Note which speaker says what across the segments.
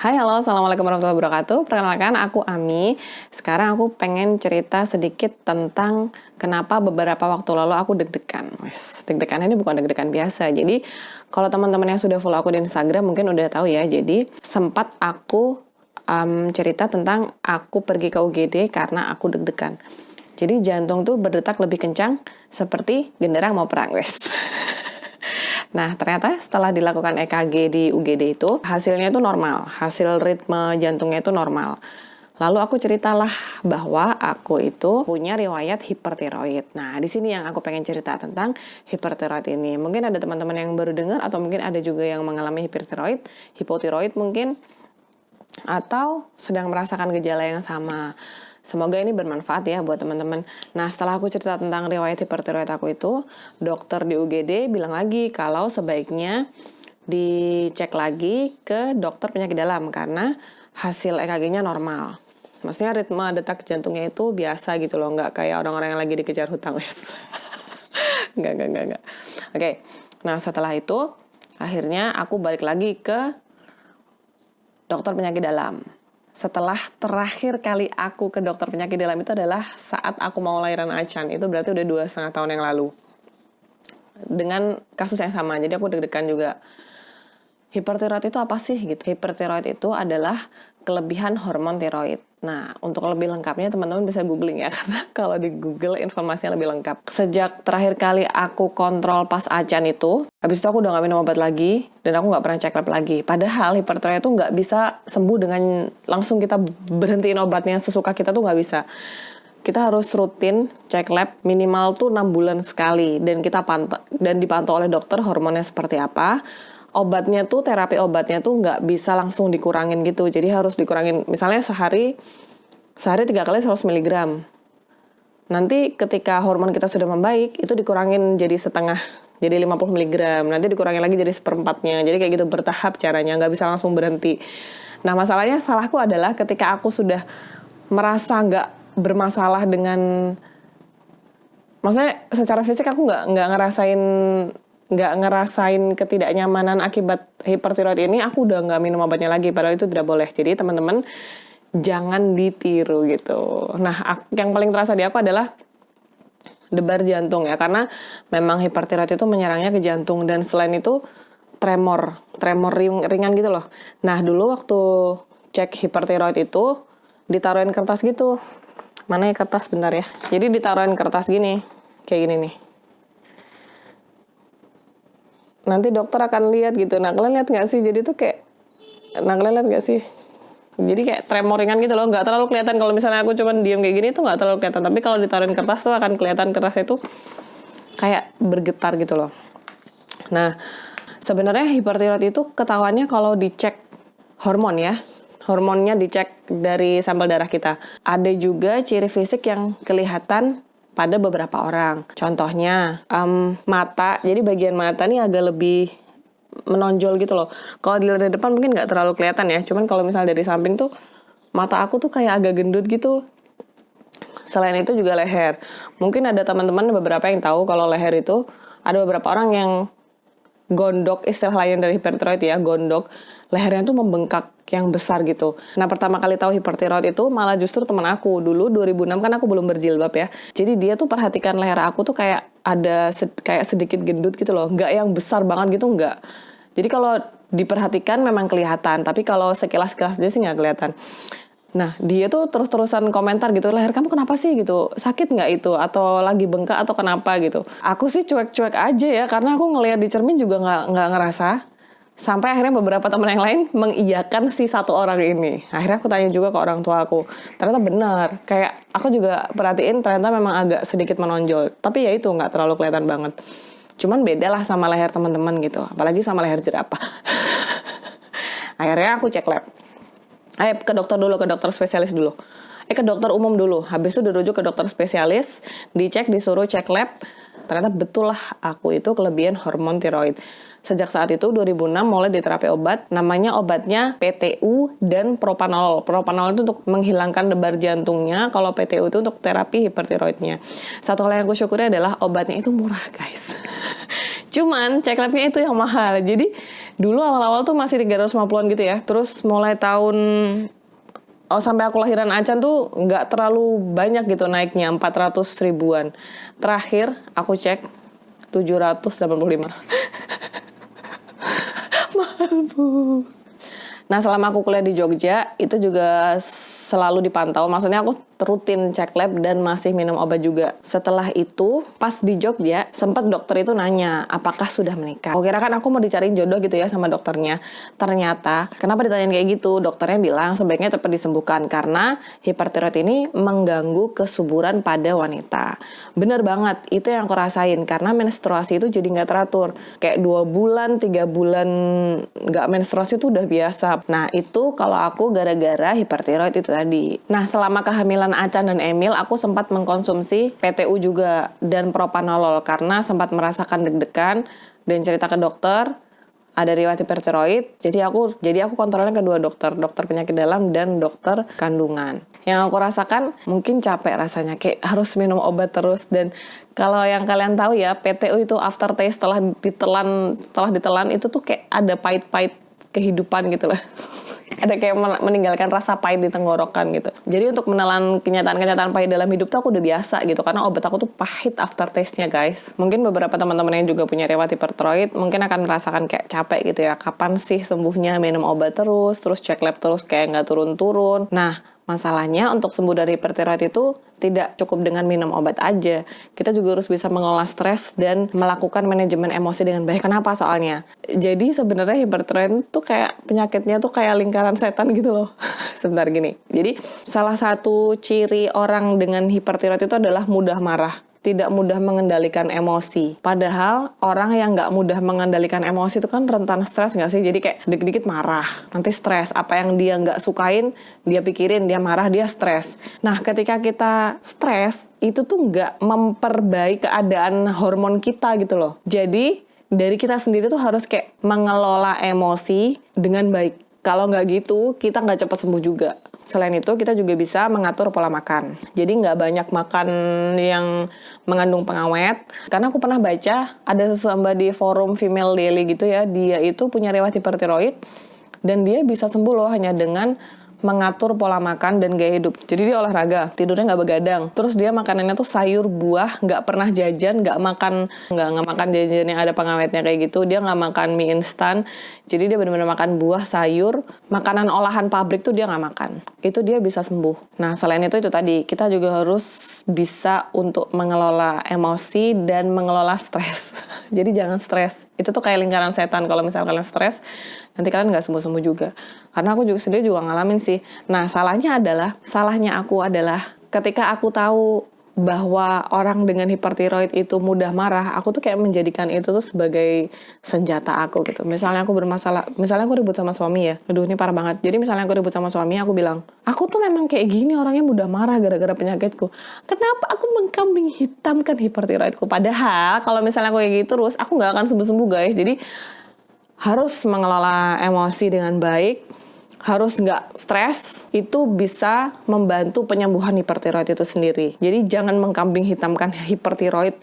Speaker 1: Hai, halo, assalamualaikum warahmatullahi wabarakatuh. Perkenalkan, aku Ami. Sekarang aku pengen cerita sedikit tentang kenapa beberapa waktu lalu aku deg-degan. Deg-degan ini bukan deg-degan biasa. Jadi, kalau teman-teman yang sudah follow aku di Instagram mungkin udah tahu ya. Jadi, sempat aku cerita tentang aku pergi ke UGD karena aku deg-degan. Jadi, jantung tuh berdetak lebih kencang seperti genderang mau perang, wes. Nah, ternyata setelah dilakukan EKG di UGD itu, hasilnya itu normal. Hasil ritme jantungnya itu normal. Lalu aku ceritalah bahwa aku itu punya riwayat hipertiroid. Nah, di sini yang aku pengen cerita tentang hipertiroid ini. Mungkin ada teman-teman yang baru dengar atau mungkin ada juga yang mengalami hipertiroid, hipotiroid mungkin, atau sedang merasakan gejala yang sama. Semoga ini bermanfaat ya buat teman-teman. Nah, setelah aku cerita tentang riwayat hipertiroid aku itu, dokter di UGD bilang lagi kalau sebaiknya dicek lagi ke dokter penyakit dalam karena hasil EKG-nya normal. Maksudnya ritme detak jantungnya itu biasa gitu loh, nggak kayak orang-orang yang lagi dikejar hutang, wes. Nggak. Oke, nah setelah itu akhirnya aku balik lagi ke dokter penyakit dalam. Setelah terakhir kali aku ke dokter penyakit dalam itu adalah saat aku mau lahiran Acan. Itu berarti udah 2,5 tahun yang lalu. Dengan kasus yang sama, jadi aku deg-degan juga. Hipertiroid itu apa sih gitu? Hipertiroid itu adalah kelebihan hormon tiroid. Nah, untuk lebih lengkapnya teman-teman bisa googling ya, karena kalau di Google informasinya lebih lengkap. Sejak terakhir kali aku kontrol pas Acan itu, habis itu aku udah gak minum obat lagi, dan aku gak pernah cek lab lagi. Padahal hipertiroid itu gak bisa sembuh dengan langsung kita berhentiin obatnya sesuka kita tuh gak bisa. Kita harus rutin cek lab minimal tuh 6 bulan sekali, dan kita dipantau oleh dokter hormonnya seperti apa. Obatnya tuh, terapi obatnya tuh nggak bisa langsung dikurangin gitu. Jadi harus dikurangin, misalnya sehari 3 kali 100 mg. Nanti ketika hormon kita sudah membaik, itu dikurangin jadi setengah, jadi 50 mg. Nanti dikurangin lagi jadi seperempatnya. Jadi kayak gitu bertahap caranya, nggak bisa langsung berhenti. Nah, masalahnya salahku adalah ketika aku sudah merasa nggak bermasalah dengan, maksudnya secara fisik aku nggak ngerasain ketidaknyamanan akibat hipertiroid ini, aku udah nggak minum obatnya lagi, padahal itu tidak boleh. Jadi teman-teman jangan ditiru gitu. Nah, yang paling terasa di aku adalah debar jantung ya, karena memang hipertiroid itu menyerangnya ke jantung, dan selain itu tremor ringan gitu loh. Nah, dulu waktu cek hipertiroid itu ditaruhin kertas gitu. Mana ya kertas, bentar ya. Jadi ditaruhin kertas gini, kayak gini nih. Nanti dokter akan lihat gitu. Nah, kalian lihat nggak sih? Jadi tuh kayak, kalian lihat nggak sih? Jadi kayak tremor ringan gitu loh. Nggak terlalu kelihatan kalau misalnya aku cuman diem kayak gini tuh nggak terlalu kelihatan. Tapi kalau ditaruhin kertas tuh akan kelihatan kertasnya itu kayak bergetar gitu loh. Nah, sebenarnya hipertiroid itu ketahuannya kalau dicek hormon ya. Hormonnya dicek dari sampel darah kita. Ada juga ciri fisik yang kelihatan pada beberapa orang. Contohnya mata, jadi bagian mata nih agak lebih menonjol gitu loh. Kalau dilihat dari depan mungkin nggak terlalu kelihatan ya. Cuman kalau misalnya dari samping tuh mata aku tuh kayak agak gendut gitu. Selain itu juga leher. Mungkin ada teman-teman beberapa yang tahu kalau leher itu ada beberapa orang yang gondok, istilah lain dari hipertiroid ya, gondok, lehernya tuh membengkak yang besar gitu. Nah, pertama kali tahu hipertiroid itu malah justru teman aku. Dulu 2006 kan aku belum berjilbab ya. Jadi dia tuh perhatikan leher aku tuh kayak ada kayak sedikit gendut gitu loh. Nggak yang besar banget gitu, nggak. Jadi kalau diperhatikan memang kelihatan, tapi kalau sekilas-sekilas dia sih nggak kelihatan. Nah, dia tuh terus-terusan komentar gitu, leher kamu kenapa sih gitu, sakit nggak itu, atau lagi bengkak atau kenapa gitu. Aku sih cuek-cuek aja ya, karena aku ngelihat di cermin juga nggak ngerasa. Sampai akhirnya beberapa teman yang lain mengiyakan si satu orang ini. Akhirnya aku tanya juga ke orang tua aku, ternyata benar. Kayak aku juga perhatiin ternyata memang agak sedikit menonjol, tapi ya itu nggak terlalu kelihatan banget. Cuman beda lah sama leher teman-teman gitu, apalagi sama leher jerapah. Akhirnya aku cek lab. Ke dokter dulu, ke dokter spesialis dulu. Ke dokter umum dulu. Habis itu dirujuk ke dokter spesialis, dicek, disuruh cek lab. Ternyata betul lah aku itu kelebihan hormon tiroid. Sejak saat itu 2006 mulai diterapi obat. Namanya obatnya PTU dan propanolol. Propanolol itu untuk menghilangkan debar jantungnya. Kalau PTU itu untuk terapi hipertiroidnya. Satu hal yang aku syukuri adalah obatnya itu murah guys. Cuman cek labnya itu yang mahal. Jadi Dulu awal-awal tuh masih 350-an gitu ya. Terus mulai tahun sampai aku lahiran Acan tuh nggak terlalu banyak gitu naiknya, 400 ribuan. Terakhir aku cek 785. Mahal bu. Nah selama aku kuliah di Jogja itu juga selalu dipantau. Maksudnya aku rutin cek lab dan masih minum obat juga. Setelah itu pas di Jogja sempat dokter itu nanya apakah sudah menikah. Aku kira kan aku mau dicariin jodoh gitu ya sama dokternya. Ternyata kenapa ditanyain kayak gitu? Dokternya bilang sebaiknya cepat disembuhkan karena hipertiroid ini mengganggu kesuburan pada wanita. Bener banget, itu yang aku rasain karena menstruasi itu jadi nggak teratur. Kayak 2 bulan, 3 bulan nggak menstruasi itu udah biasa. Nah itu kalau aku gara-gara hipertiroid itu tadi. Nah selama kehamilan Acan dan Emil aku sempat mengkonsumsi PTU juga dan propanolol karena sempat merasakan deg-degan dan cerita ke dokter ada riwayat hipertiroid. Jadi aku kontrolnya kedua dokter penyakit dalam dan dokter kandungan. Yang aku rasakan mungkin capek rasanya, kayak harus minum obat terus. Dan kalau yang kalian tahu ya, PTU itu aftertaste setelah ditelan itu tuh kayak ada pahit-pahit kehidupan gitu lah. Ada kayak meninggalkan rasa pahit di tenggorokan gitu. Jadi untuk menelan kenyataan-kenyataan pahit dalam hidup tuh aku udah biasa gitu. Karena obat aku tuh pahit aftertaste-nya guys. Mungkin beberapa teman-teman yang juga punya riwayat hipertiroid mungkin akan merasakan kayak capek gitu ya. Kapan sih sembuhnya, minum obat terus cek lab terus kayak nggak turun-turun. Nah masalahnya untuk sembuh dari hipertiroid itu tidak cukup dengan minum obat aja. Kita juga harus bisa mengelola stres dan melakukan manajemen emosi dengan baik. Kenapa soalnya? Jadi sebenarnya hipertiroid tuh kayak penyakitnya tuh kayak lingkaran setan gitu loh. Sebentar gini. Jadi salah satu ciri orang dengan hipertiroid itu adalah mudah marah. Tidak mudah mengendalikan emosi. Padahal orang yang nggak mudah mengendalikan emosi itu kan rentan stres nggak sih? Jadi kayak dikit-dikit marah, nanti stres. Apa yang dia nggak sukain, dia pikirin, dia marah, dia stres. Nah ketika kita stres, itu tuh nggak memperbaiki keadaan hormon kita gitu loh. Jadi dari kita sendiri tuh harus kayak mengelola emosi dengan baik. Kalau nggak gitu, kita nggak cepat sembuh juga. Selain itu, kita juga bisa mengatur pola makan. Jadi nggak banyak makan yang mengandung pengawet. Karena aku pernah baca, ada sesuatu di forum Female Daily gitu ya, dia itu punya riwayat hipertiroid, dan dia bisa sembuh loh hanya dengan mengatur pola makan dan gaya hidup. Jadi dia olahraga, tidurnya nggak begadang. Terus dia makanannya tuh sayur, buah, nggak pernah jajan, nggak makan jajan yang ada pengawetnya kayak gitu. Dia nggak makan mie instan. Jadi dia benar-benar makan buah, sayur, makanan olahan pabrik tuh dia nggak makan. Itu dia bisa sembuh. Nah selain itu tadi kita juga harus bisa untuk mengelola emosi dan mengelola stres. Jadi jangan stres. Itu tuh kayak lingkaran setan. Kalau misalnya kalian stres, nanti kalian nggak sembuh-sembuh juga. Karena aku juga sendiri juga ngalamin sih. Nah, salahnya aku adalah ketika aku tahu bahwa orang dengan hipertiroid itu mudah marah, aku tuh kayak menjadikan itu tuh sebagai senjata aku gitu. Misalnya aku bermasalah, misalnya aku ribut sama suami ya. Aduh, ini parah banget. Jadi misalnya aku ribut sama suami, aku bilang, aku tuh memang kayak gini orangnya mudah marah gara-gara penyakitku. Kenapa aku mengkambing hitamkan hipertiroidku? Padahal kalau misalnya aku kayak gitu terus, aku nggak akan sembuh-sembuh guys. Jadi harus mengelola emosi dengan baik. Harus nggak stres, itu bisa membantu penyembuhan hipertiroid itu sendiri. Jadi jangan mengkambing hitamkan hipertiroid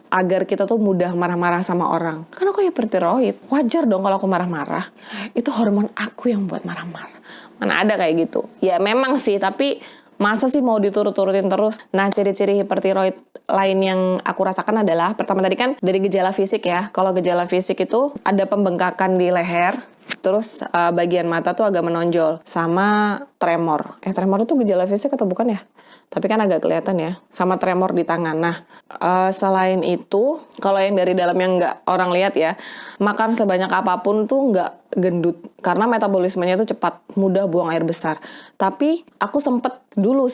Speaker 1: agar kita tuh mudah marah-marah sama orang. Kan aku hipertiroid, wajar dong kalau aku marah-marah. Itu hormon aku yang buat marah-marah. Mana ada kayak gitu. Ya memang sih, tapi masa sih mau diturut-turutin terus? Nah, ciri-ciri hipertiroid lain yang aku rasakan adalah, pertama tadi kan dari gejala fisik ya. Kalau gejala fisik itu ada pembengkakan di leher, terus bagian mata tuh agak menonjol, sama tremor. Tremor itu gejala fisik atau bukan ya? Tapi kan agak kelihatan ya, sama tremor di tangan. Nah, selain itu, kalau yang dari dalam yang nggak orang lihat ya, makan sebanyak apapun tuh nggak gendut. Karena metabolismenya tuh cepat, mudah buang air besar. Tapi aku sempet dulu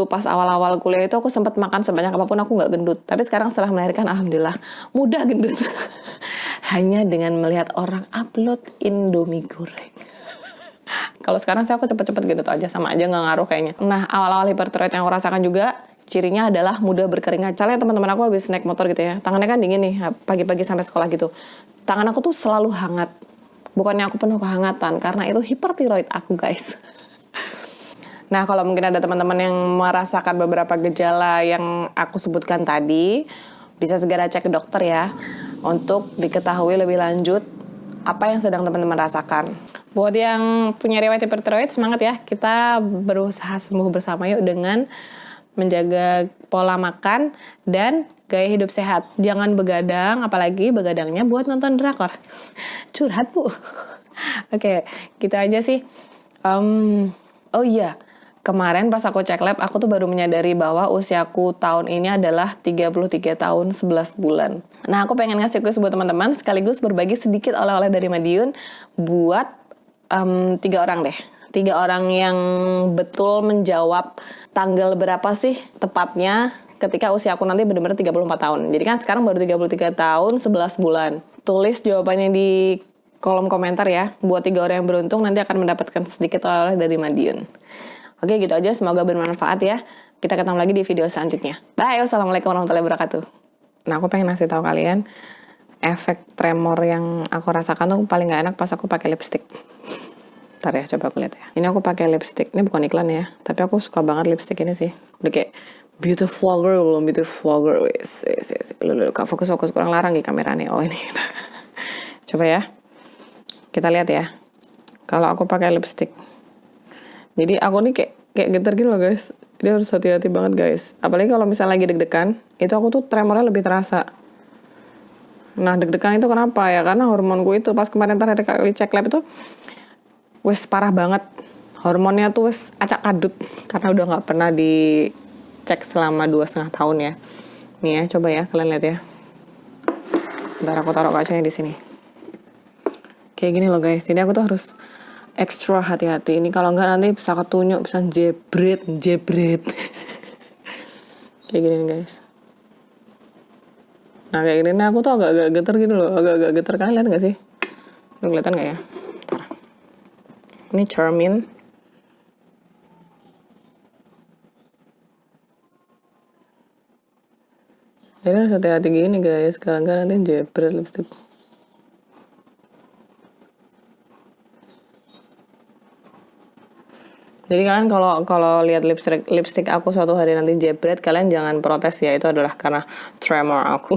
Speaker 1: pas awal-awal kuliah itu aku sempet makan sebanyak apapun aku nggak gendut. Tapi sekarang setelah melahirkan, alhamdulillah, mudah gendut. Hanya dengan melihat orang upload Indomie goreng. Kalau sekarang aku cepet-cepet gendut aja, sama aja nggak ngaruh kayaknya. Nah, awal-awal hipertiroid yang aku rasakan juga, cirinya adalah mudah berkeringat. Misalnya teman-teman aku habis naik motor gitu ya, tangannya kan dingin nih, pagi-pagi sampai sekolah gitu. Tangan aku tuh selalu hangat. Bukannya aku penuh kehangatan, karena itu hipertiroid aku guys. Nah, kalau mungkin ada teman-teman yang merasakan beberapa gejala yang aku sebutkan tadi, bisa segera cek ke dokter ya, untuk diketahui lebih lanjut apa yang sedang teman-teman rasakan. Buat yang punya riwayat hipertiroid, semangat ya. Kita berusaha sembuh bersama yuk dengan menjaga pola makan dan gaya hidup sehat. Jangan begadang, apalagi begadangnya buat nonton drakor. Curhat, Bu. Oke, gitu aja sih. Oh iya, kemarin pas aku cek lab, aku tuh baru menyadari bahwa usiaku tahun ini adalah 33 tahun 11 bulan. Nah, aku pengen ngasih kuis buat teman-teman, sekaligus berbagi sedikit oleh-oleh dari Madiun buat 3 orang deh. 3 orang yang betul menjawab tanggal berapa sih tepatnya ketika usia aku nanti benar-benar 34 tahun. Jadi kan sekarang baru 33 tahun 11 bulan. Tulis jawabannya di kolom komentar ya. Buat 3 orang yang beruntung nanti akan mendapatkan sedikit oleh-oleh dari Madiun. Oke, gitu aja. Semoga bermanfaat ya. Kita ketemu lagi di video selanjutnya. Bye. Wassalamualaikum warahmatullahi wabarakatuh. Nah, aku pengen ngasih tahu kalian efek tremor yang aku rasakan tuh paling gak enak pas aku pakai lipstick. Ntar ya, coba aku lihat ya. Ini aku pakai lipstick. Ini bukan iklan ya, tapi aku suka banget lipstick ini sih. Udah kayak beautiful girl, beautiful girl. Wes. Lu fokus kurang larang di kameranya. Oh ini. Coba ya. Kita lihat ya. Kalau aku pakai lipstick. Jadi aku nih kayak getar gitu loh guys. Jadi harus hati-hati banget guys. Apalagi kalau misalnya lagi deg-degan, itu aku tuh tremornya lebih terasa. Nah, deg-degan itu kenapa ya? Karena hormonku itu pas kemarin terakhir kali cek lab itu wes parah banget. Hormonnya tuh wes acak kadut karena udah nggak pernah dicek selama 2,5 tahun ya. Nih ya, coba ya kalian lihat ya. Ntar aku taruh kacanya di sini. Kayak gini loh guys. Jadi aku tuh harus extra hati-hati. Ini kalau nggak nanti bisa ketunyuk, bisa jebret. Kayak gini nih guys. Nah kayak gini nih aku tuh agak-agak getar gitu loh. Agak-agak getar, kalian lihat nggak sih? Lu kelihatan nggak ya? Bentar. Ini Charmin. Jadi harus hati-hati gini guys. Kalau nggak nanti jebret lipstick. Jadi kalian kalau lihat lipstick aku suatu hari nanti jebret, kalian jangan protes ya, itu adalah karena tremor aku.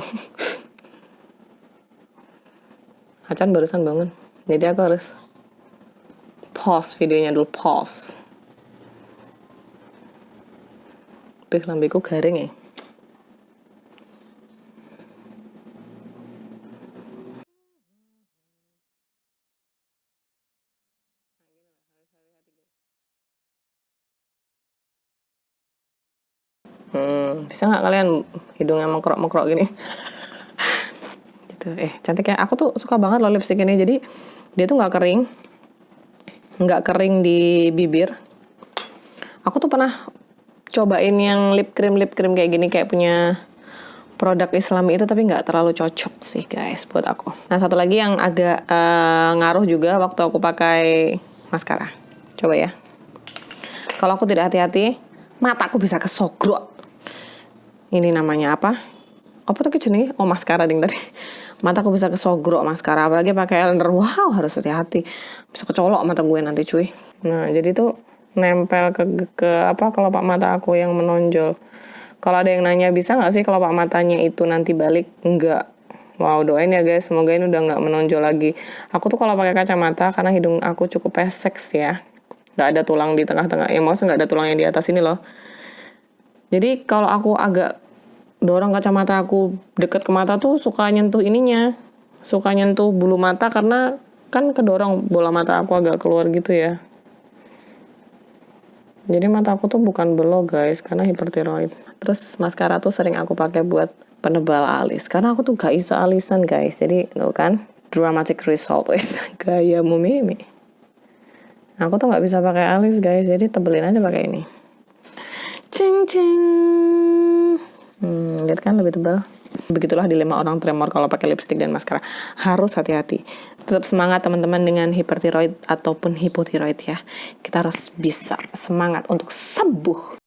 Speaker 1: Acan barusan bangun, jadi aku harus pause videonya dulu, pause. Duh, lambeku garing ya. Bisa nggak kalian hidungnya mengkrok gini? Gitu. Cantik ya. Aku tuh suka banget loh lipstick ini. Jadi dia tuh nggak kering di bibir. Aku tuh pernah cobain yang lip cream kayak gini, kayak punya produk Islami itu, tapi nggak terlalu cocok sih guys buat aku. Nah, satu lagi yang agak ngaruh juga waktu aku pakai maskara. Coba ya. Kalau aku tidak hati-hati, mataku bisa kesogrok. Ini namanya apa? Apa tuh jenenge? Oh, maskara ding tadi. Mataku bisa kesogrok maskara, apalagi pakai eyeliner. Wow, harus hati-hati. Bisa kecolok mata gue nanti cuy. Nah, jadi tuh nempel ke apa kelopak mata aku yang menonjol. Kalau ada yang nanya bisa nggak sih kelopak matanya itu nanti balik? Enggak. Wow, doain ya guys, semoga ini udah nggak menonjol lagi. Aku tuh kalau pakai kacamata karena hidung aku cukup pesek ya, nggak ada tulang di tengah-tengah. Ya maksudnya nggak ada tulang yang di atas ini loh. Jadi kalau aku agak dorong kacamata aku deket ke mata tuh suka nyentuh ininya, suka nyentuh bulu mata karena kan kedorong bola mata aku agak keluar gitu ya. Jadi mata aku tuh bukan belo guys karena hipertiroid. Terus maskara tuh sering aku pakai buat penebal alis karena aku tuh gak iso alisan guys. Jadi tuh kan dramatic result with gaya Mimi. Aku tuh nggak bisa pakai alis guys, jadi tebelin aja pakai ini. Cing. Lihat kan lebih tebal. Begitulah dilema orang tremor kalau pakai lipstick dan maskara. Harus hati-hati. Tetap semangat teman-teman dengan hipertiroid ataupun hipotiroid ya. Kita harus bisa semangat untuk sembuh.